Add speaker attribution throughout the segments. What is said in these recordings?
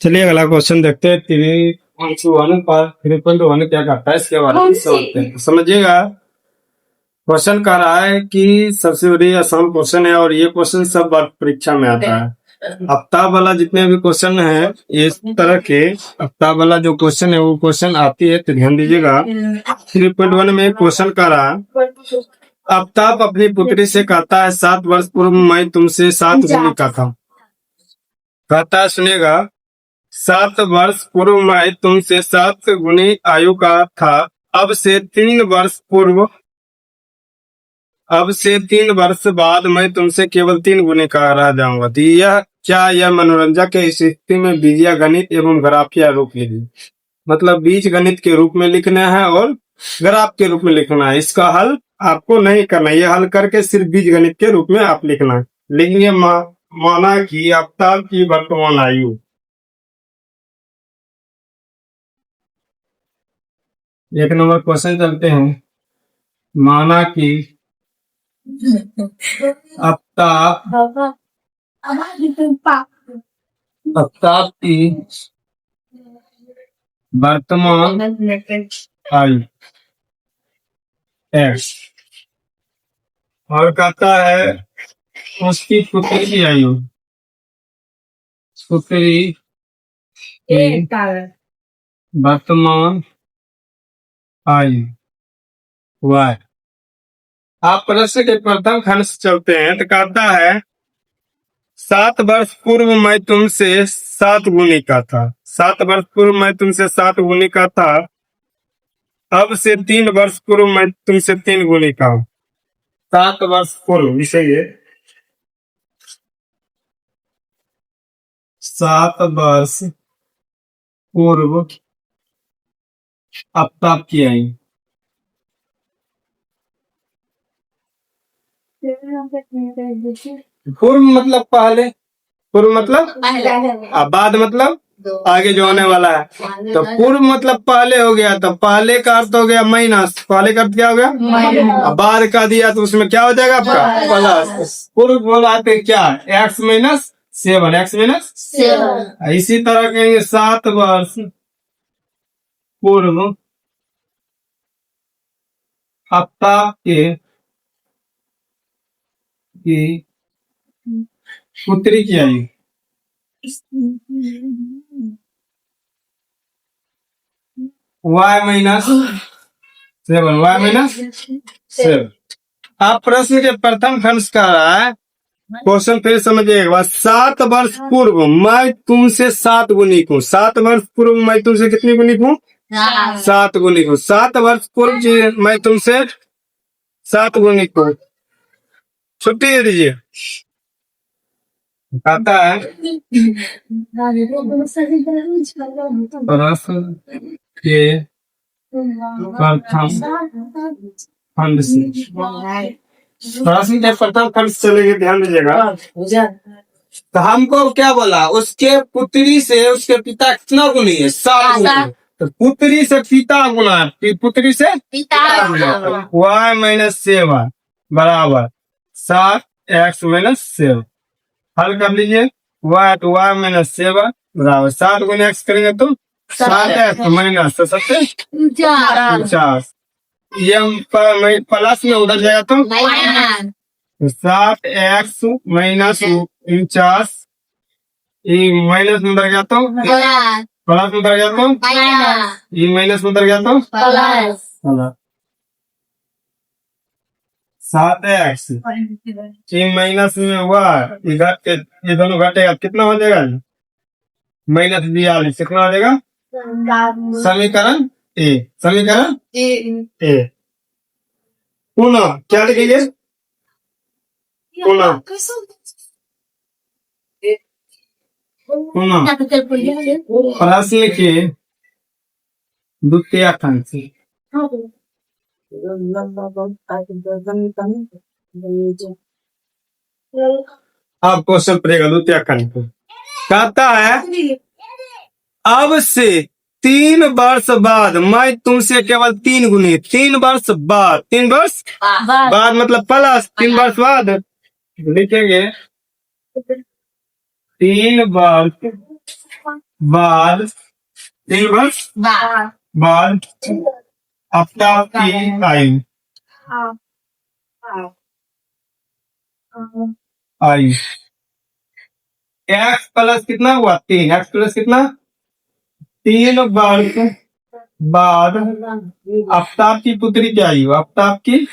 Speaker 1: चलिए अगला क्वेश्चन देखते हैं। 3.1 पर 3.1 क्या करता है इसके बारे में समझते हैं। समझिएगा, क्वेश्चन कह रहा है कि सबसे बड़ी आसान क्वेश्चन है और ये क्वेश्चन सब बार परीक्षा में आता है। हफ्ता वाला जितने भी क्वेश्चन है इस तरह के हफ्ता वाला जो क्वेश्चन है वो क्वेश्चन आती है, तो ध्यान दीजिएगा। 3.1 में क्वेश्चन कह रहा है, आफ्ताब अपनी पुत्री से कहता है 7 वर्ष पूर्व मैं तुमसे 7 गुनी का था। कहता है, सुनिएगा, 7 वर्ष पूर्व मैं तुमसे 7 गुनी आयु का था। अब से 3 वर्ष बाद मैं तुमसे केवल 3 गुने का रह जाऊंगा। तो यह मनोरंजक है। इस स्थिति में बीजीय गणित एवं ग्राफीय रूप लिखिए। मतलब बीज गणित के रूप में लिखना है और ग्राफ के रूप में लिखना है। इसका हल आपको नहीं करना, ये हल करके सिर्फ बीज गणित के रूप में आप लिखना है। लिखिए, माना कि आफ्ताब की वर्तमान आयु, एक नंबर क्वेश्चन चलते हैं। माना कि आफ्ताब की वर्तमान आयु एक्स और कहता है उसकी पुत्री की आयु, पुत्री की वर्तमान आयु वाई। आप प्रश्न के प्रथम खंड से चलते हैं तो कहता है 7 वर्ष पूर्व मैं तुमसे 7 गुनी का था। 7 वर्ष पूर्व मैं तुमसे 7 गुनी का था। अब से 3 वर्ष पूर्व मैं तुमसे 3 गुनी का हूँ। 7 वर्ष पूर्व, इसे ये 7 वर्ष पूर्व आफ्ताब की आयु, पूर्व मतलब पहले, पूर्व मतलब बाद मतलब आगे जो होने वाला है। तो पूर्व मतलब पहले हो गया, तो पहले का अर्थ हो गया माइनस, पहले का अर्थ क्या हो गया, अब बाद का दिया तो उसमें क्या हो जाएगा आपका प्लस। पूर्व बोला तो क्या, एक्स माइनस 7, एक्स माइनस 7। इसी तरह कहेंगे 7 वर्ष पूर्व आफ्ताब की पुत्री की आयु, y माइनस 7। आप प्रश्न के प्रथम खंड का रहा है क्वेश्चन, फिर समझिएगा। 7 वर्ष पूर्व मैं तुमसे 7 गुनी हूँ। 7 वर्ष पूर्व मैं तुमसे कितनी गुनी हूँ, 7 गुनी हूँ। 7 वर्ष पूर्व मैं तुमसे 7 गुनी हूँ। छुट्टी दे दीजिए। कहता है प्रश्न के प्रथम खंड से, प्रश्न के प्रथम खंड से चलेंगे, ध्यान दीजिएगा। तो हमको क्या बोला, उसके पुत्री से उसके पिता कितना गुनी है, 7 गुनी। तो पुत्री से पिता गुना, पुत्री से पिता गुना, y माइनस 7 बराबर 7 x माइनस 7। हल कर लीजिए, y तो y माइनस 7 बराबर 7 गुना x करेंगे तो 7 x माइनस 50। ये प्लस में उधर जाएगा तो 7 x माइनस 49, ये माइनस में उधर गया तो प्लस में उधर गया तो ये माइनस में उधर गया तो प्लस। 7 x ये माइनस में हुआ, इधर ये दोनों घटेगा, कितना हो जाएगा, माइनस 42, कितना हो जाएगा, समीकरण ए, समीकरण ए। पुनः क्या लिखेंगे, पुनः प्रश्न के द्वितीय खंड से अब क्वेश्चन पड़ेगा द्वितीय खंड को। कहता है अब से 3 वर्ष बाद मैं तुमसे केवल 3 गुनी, 3 वर्ष बाद, 3 वर्ष बाद मतलब प्लस 3 वर्ष बाद लिखेंगे 3 वर्ष बाद दिवस बाद आफ्ताब की आयु आयु एक्स प्लस कितना हुआ 3 एक्स प्लस कितना 3 वर्ष बाद आफ्ताब की पुत्री की आयु आफ्ताब की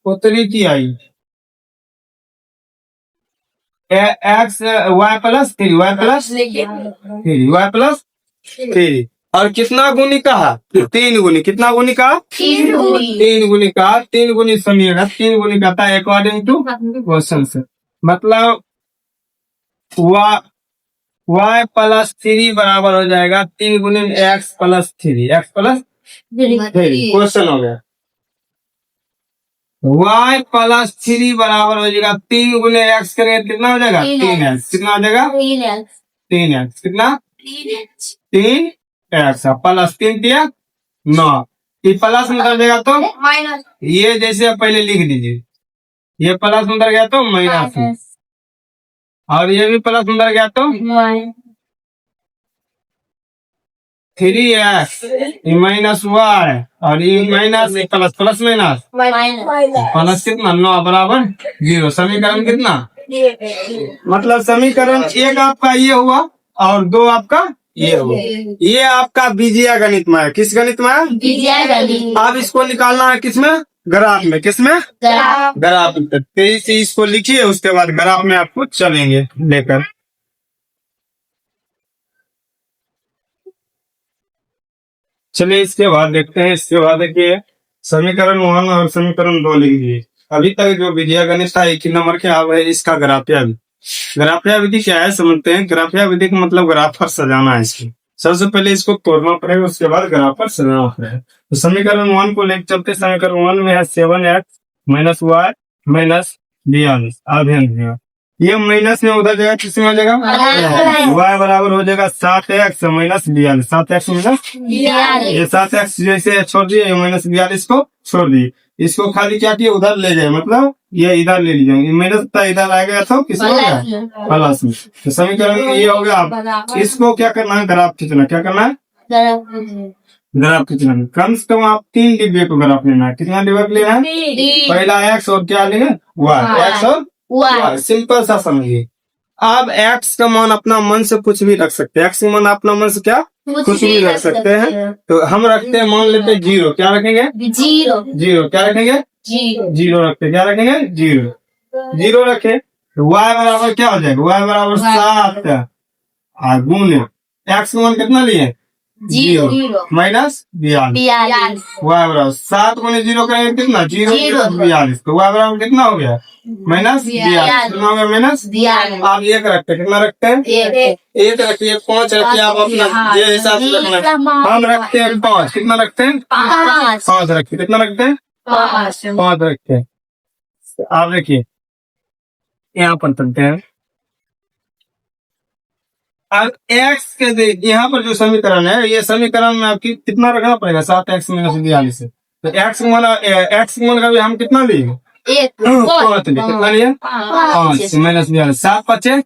Speaker 1: पुत्री की आयु x y plus 3 y plus 3 और कितना गुनी कहा 3 गुनी कितना गुनी कहा 3 गुनी कहा 3 गुनी समीकरण 3 गुनी कहता है अकॉर्डिंग टू क्वेश्चन से मतलब वाई प्लस 3 बराबर हो जाएगा 3 गुनी एक्स प्लस 3 क्वेश्चन हो गया y प्लस 3 बराबर हो जाएगा 3 गुने एक्स करेंगे कितना हो जाएगा 3x कितना हो जाएगा 3x कितना 3x प्लस 3 दिया 9 ये प्लस में उधर जाएगा तो माइनस ये जैसे आप पहले लिख दीजिए ये प्लस में उधर गया तो माइनस और ये भी प्लस में उधर गया तो 3x माइनस वाई और ये minus plus plus minus plus कितना 9 बराबर 0 समीकरण कितना मतलब समीकरण 1 आपका ये हुआ और 2 आपका ये हुआ ये आपका बीजीय गणित में है किस गणित में है बीजीय गणित अब इसको निकालना है किसमें ग्राफ में किसमें ग्राफ में तेजी से इसको लिखिए उसके बाद ग्राफ में आपको चलेंगे लेकर चलिए इसके बाद देखते हैं इसके बाद देखिए समीकरण 1 और समीकरण 2 लिख दिए अभी तक जो बीजीय गणित था 1 ही नंबर के अब है इसका ग्राफिया विधि ग्राफिया विधि क्या है समझते हैं ग्राफिया विधि का मतलब ग्राफ पर सजाना है इसको सबसे पहले इसको तोड़ना पड़ेगा उसके बाद ग्राफ पर सजाना पड़ेगा तो समीकरण 1 को लेकर चलते समीकरण 1 में है 7x माइनस वाई माइनस 42 अभिन्न ये माइनस में उधर जाएगा किसमें आ जाएगा y बराबर हो जाएगा 7x माइनस 42 7x माइनस ये 7x जैसे छोड़ दिए माइनस 42 को छोड़ दिए इसको खाली क्या किए उधर ले जाए मतलब ये इधर ले लीजिए माइनस इधर आ गया तो किसमें हो गया प्लस में तो समीकरण ये हो गया अब इसको क्या करना है ग्राफ खींचना क्या करना है ग्राफ खींचना कम से कम आप 3 डिब्बे को ग्राफ लेना है कितना डिब्बे को लेना है पहला x और क्या लेंगे y x और सिंपल सा समझिए आप x का मान अपना मन से कुछ भी रख सकते हैं x का मान अपना मन से क्या कुछ भी रख सकते हैं तो हम रखते हैं मान लेते हैं 0 क्या रखेंगे 0 क्या रखेंगे 0 रखते क्या रखेंगे 0 रखे तो y बराबर क्या हो जाएगा y बराबर 7 गुने x का मान कितना लिए 0 माइनस 42 वाई बराबर 7 गुने 0 करेंगे कितना 0 42 तो वाई बराबर कितना हो गया माइनस 42 कितना हो गया माइनस आप 1 रखते हैं कितना रखते हैं 1 रखिए 5 रखिए आप अपना ये हिसाब से रखना हम रखते हैं 5 कितना रखते हैं 5 रखिए कितना रखते हैं 5 रखते हैं आप देखिए यहाँ पर चलते हैं अब x के यहाँ पर जो समीकरण है ये समीकरण में आपकी कितना रखना पड़ेगा 7x माइनस 42 से तो x मान का भी हम कितना लिए 5 कितना लिए 5 माइनस 42 7 बचे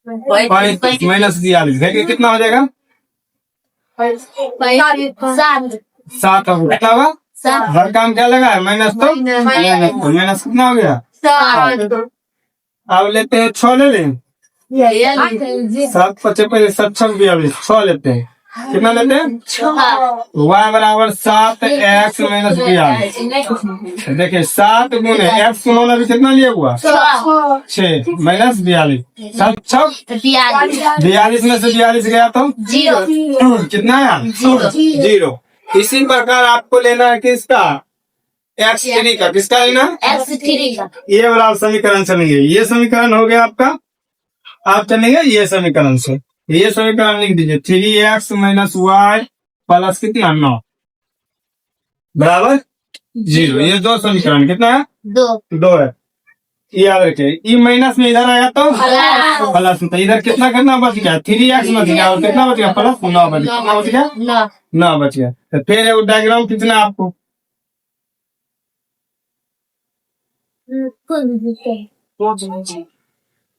Speaker 1: 5 माइनस 42 देखिए कितना हो जाएगा 7 कितना होगा हर काम क्या लगा है माइनस तो माइनस कितना हो गया अब लेते हैं 6 ले लें 7 बचे पहले 7 42 6 लेते हैं कितना लेते हैं y बराबर 7x माइनस 42 देखिए 7 गुने x को मान अभी कितना लिया हुआ 6 माइनस 42 7 42 में से 42 गया तो 0 कितना है 0 इसी प्रकार आपको लेना है किसका x3 का किसका लेना x3 का ये वाला समीकरण चलेंगे ये समीकरण हो गया आपका आप चलेंगे ये समीकरण से ये समीकरण लिख दीजिए 3x माइनस वाई प्लस कितना 9 बराबर 0 ये 2 समीकरण कितना है 2 है याद रखिए ये माइनस में इधर आया तो प्लस में तो इधर कितना करना बच गया 3x बच गया और कितना बच गया प्लस 9 बच गया कितना बच गया 9 बच गया तो फिर वो डायग्राम कितना आपको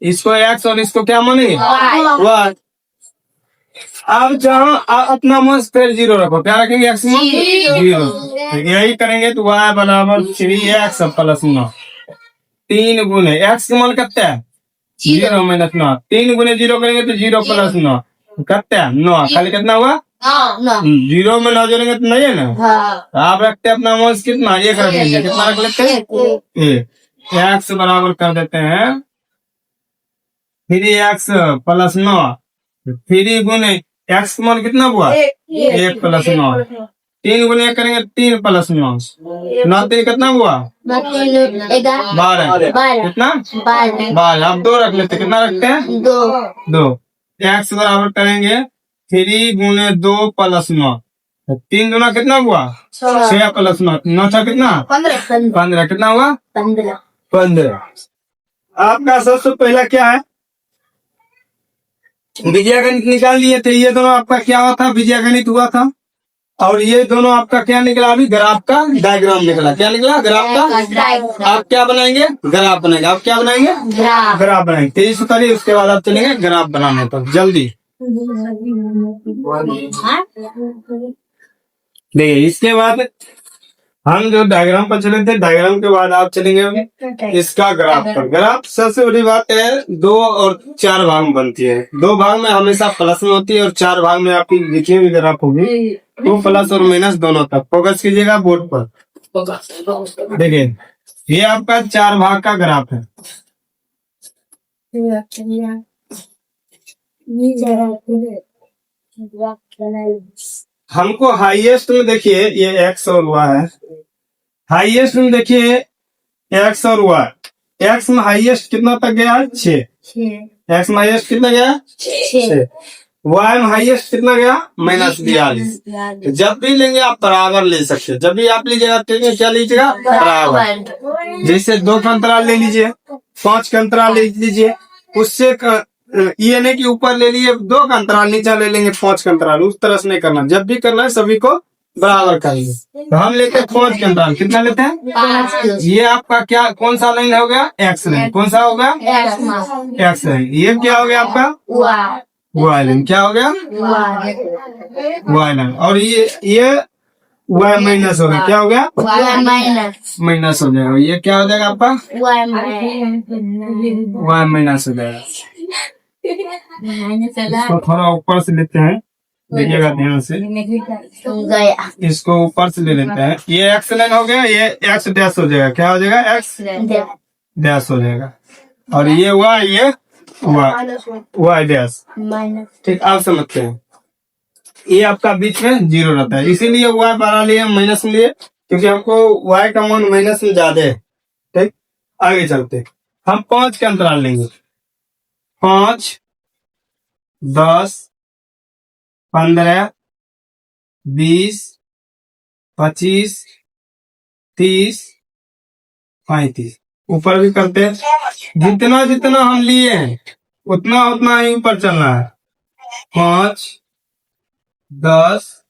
Speaker 1: इसको एक्स और इसको क्या मानेंगे वाई। अब जहाँ अपना मास फिर जीरो रखो, क्या रखेंगे एक्स में जीरो। यही करेंगे तो वाई बराबर 3x प्लस 9। 3 गुने एक्स का मान कितना है 0 माइनस 9। 3 गुने 0 करेंगे तो 0 प्लस 9 कितना है 9। खाली कितना हुआ 0 में 9 जोड़ेंगे तो नहीं है ना। तो आप रखते हैं अपना मास कितना 1 रख लेंगे। कितना रख लेते हैं 1। एक्स बराबर कर देते हैं 3x प्लस 9। 3 गुने एक्स मान कितना हुआ 1 प्लस 9। 3 गुने करेंगे 3 प्लस 9। 9 3 कितना हुआ 12। कितना 12। आप 2 रख लेते कितना रखते हैं 2। एक्स बराबर करेंगे 3 गुने 2 प्लस 9। 3 गुना कितना हुआ 6 प्लस 9। 9 छः कितना 15। कितना हुआ 15। आपका सबसे पहला क्या है बीजगणित निकाल लिए थे। ये दोनों आपका क्या हुआ था बीजगणित हुआ था। और ये दोनों आपका क्या निकला अभी ग्राफ का डायग्राम निकला। क्या निकला ग्राफ का। आप क्या बनाएंगे ग्राफ बनाएंगे। आप क्या बनाएंगे ग्राफ बनाएंगे। तेजी से करिए उसके बाद आप चलेंगे ग्राफ बनाने पर जल्दी। देखिए इसके बाद हम जो डायग्राम पर चले थे डायग्राम के बाद आप चलेंगे इसका ग्राफ पर। ग्राफ सबसे बड़ी बात है 2 और 4 भाग में बनती है। 2 भाग में हमेशा प्लस में होती है और 4 भाग में आपकी जितनी भी ग्राफ होगी वो प्लस और माइनस दोनों तक। फोकस कीजिएगा बोर्ड पर। देखिए ये आपका 4 भाग का ग्राफ है। हमको हाईएस्ट में देखिए ये एक्स और वाई है। हाईएस्ट में देखिए एक्स और वाई। एक्स में हाईएस्ट कितना तक गया 6। एक्स में हाईएस्ट कितना गया 6। वाई में हाईएस्ट कितना गया -42। जब भी लेंगे आप बराबर ले सकते हैं। जब भी आप लीजिएगा तो क्या लीजिएगा बराबर। जैसे 2 का अंतराल ले लीजिए 5 का अंतराल ले लीजिए। उससे ये नहीं कि ऊपर ले लिए 2 का अंतराल नीचे ले लेंगे 5 का अंतराल। उस तरह से नहीं करना। जब भी करना है सभी को बराबर करेंगे। तो हम लेते हैं 5 का अंतराल। कितना लेते हैं 5। ये आपका क्या कौन सा लाइन हो गया एक्स लाइन। कौन सा होगा एक्स लाइन। ये क्या हो गया आपका वाई लाइन। क्या हो गया वाई लाइन। और ये वाई माइनस हो गया। क्या हो गया माइनस हो जाएगा। ये क्या हो जाएगा आपका वाई माइनस हो जाएगा। इसको थोड़ा ऊपर से लेते हैं देखिएगा ध्यान से। इसको ऊपर से ले लेते हैं। ये एक्स लाइन हो गया। ये एक्स डैश हो जाएगा। क्या हो जाएगा एक्स डैश हो जाएगा। और ये वाई ये वाई डैश। ठीक आप समझते हैं। ये आपका बीच में 0 रहता है इसीलिए वाई बढ़ा लिए माइनस में लिए क्योंकि हमको वाई का मान माइनस में ज्यादा है। ठीक आगे चलते हम 5 का अंतराल लेंगे। 5 10 15 20 25 30 35 ऊपर भी करते हैं। जितना जितना हम लिए हैं उतना उतना ही ऊपर चलना है। 5 10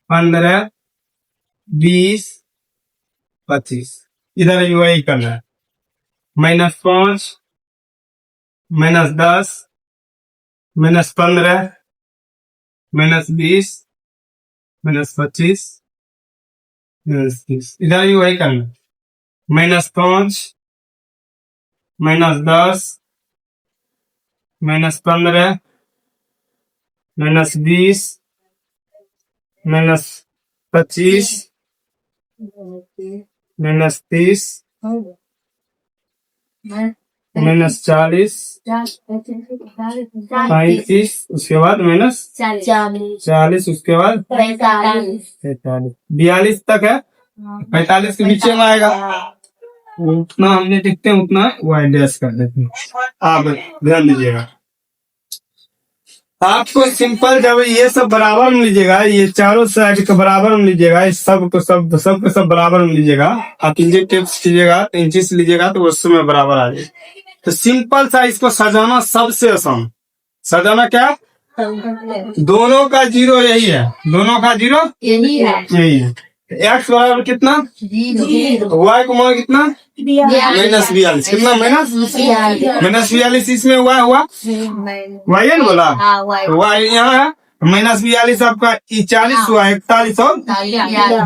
Speaker 1: 15 20 25 इधर भी वही करना है। -5 -10 -15 -20 -25 -30 इधर भी वही करना है। -5 -10 -15 -20 -25 -30 -40 35 उसके बाद -40 उसके बाद 45 42 तक है। 45 के नीचे में आएगा उतना हमने देखते हैं उतना वाई डैश कर देते हैं। आप ध्यान दीजिएगा। आपको सिंपल जब ये सब बराबर में लीजिएगा ये चारों साइड के बराबर में लीजिएगा इस सब के सब बराबर में लीजिएगा। आप इंची टिप्स कीजिएगा तो इंची से लीजिएगा तो उस समय बराबर आ जाए। तो सिंपल सा इसको सजाना सबसे आसान। सजाना क्या दोनों का 0 यही है। दोनों का 0 यही है। एक्स बराबर कितना, वाई को मान कितना, -42, कितना -42, इसमें वाई हुआ, वाई है ना बोला, वाई यहाँ है, -42 आपका 40 हुआ, 41 और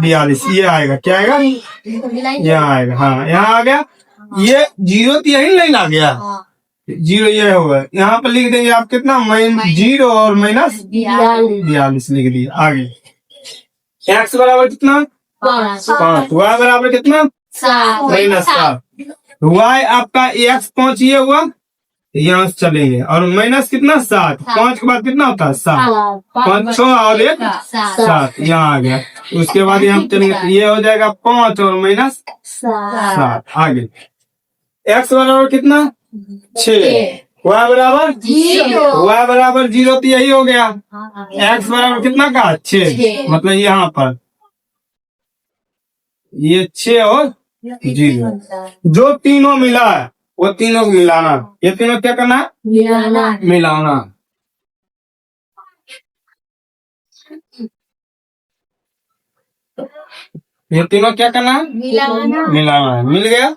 Speaker 1: 42, ये आएगा, क्या आएगा, यहाँ आएगा, हाँ यहाँ आ गया, ये 0 तो यही लाइन आ गया, 0 ये होगा, यहाँ पर लिख देंगे आप कितना, -0 और -42 लिख दिए, आगे एक्स बराबर कितना, 5, वाई बराबर कितना, -7, वाई आपका एक्स 5 ये हुआ, यहाँ से चलेंगे, और माइनस कितना 7, 5 के बाद कितना होता है 7, 5 6 और 1 7, यहाँ आ गया, उसके बाद यहाँ चलेंगे, ये हो जाएगा 5 और -7, आगे एक्स बराबर कितना 6, वाई बराबर 0 तो यही हो गया, एक्स बराबर कितना का 6, मतलब यहाँ पर ये 6 और 0, जो तीनों मिला है वो तीनों को मिलाना, ये तीनों क्या करना है, मिलाना, ये तीनों क्या करना है, मिलाना है, मिल गया,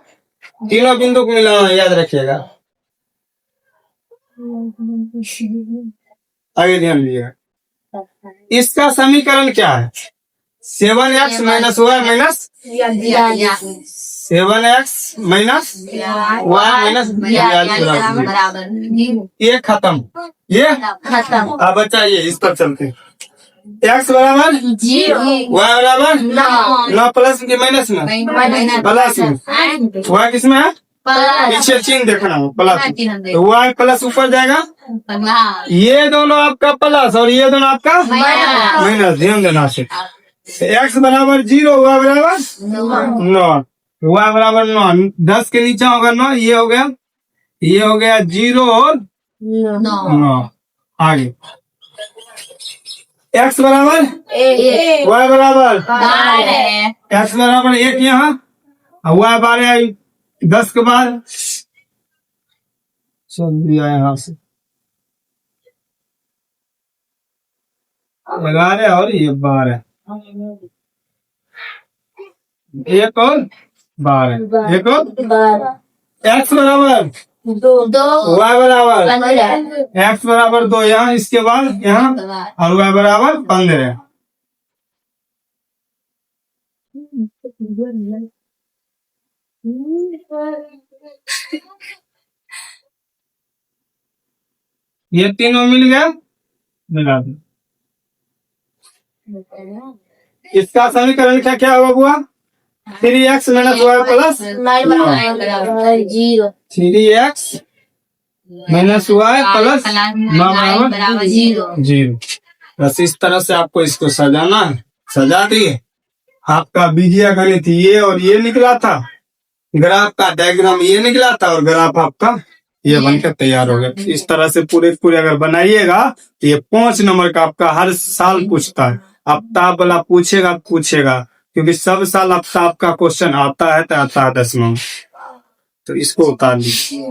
Speaker 1: तीनों बिंदु को मिलाना है, याद रखिएगा, आगे ध्यान दीजिएगा, इसका समीकरण क्या है, 7x - y minus 7x minus y minus 42 बराबर, ये खत्म, ये अब बचाइए, इस पर चलते, x बराबर 0, y बराबर 9 प्लस के माइनस में, प्लस में, y किसमें है, पीछे चिन्ह देखना हो, प्लस, तो y प्लस ऊपर जाएगा, ये दोनों आपका प्लस और ये दोनों आपका माइनस, ध्यान देना से, x बराबर 0, y बराबर 9, y बराबर 9, 10 के नीचे होगा 9, ये हो गया 0 और 9, आगे x बराबर 1, y बराबर 12, x बराबर 1 यहाँ, y 12, 10 के बाद चल दिया यहाँ से लगा रहे, और ये 12, 1 और 12, 1 और 12, x बराबर 2, y बराबर 15, x बराबर 2 यहाँ, इसके बाद यहाँ, और y बराबर 15, ये तीनों मिल गया, मिला दो, इसका समीकरण क्या होगा बुआ, 3x - y plus 3x - y plus 9 बराबर 0, बस इस तरह से आपको इसको सजाना है, सजा दिए, आपका बीजीय गणित ये और ये निकला था, ग्राफ का डायग्राम ये निकला था, और ग्राफ आपका ये बनकर तैयार हो गया, इस तरह से पूरे अगर बनाइएगा तो ये 5 नंबर का आपका हर साल पूछता है, आफ्ताब वाला पूछेगा, क्योंकि सब साल आफ्ताब का क्वेश्चन आता है 10वां, तो इसको उतार लीजिए।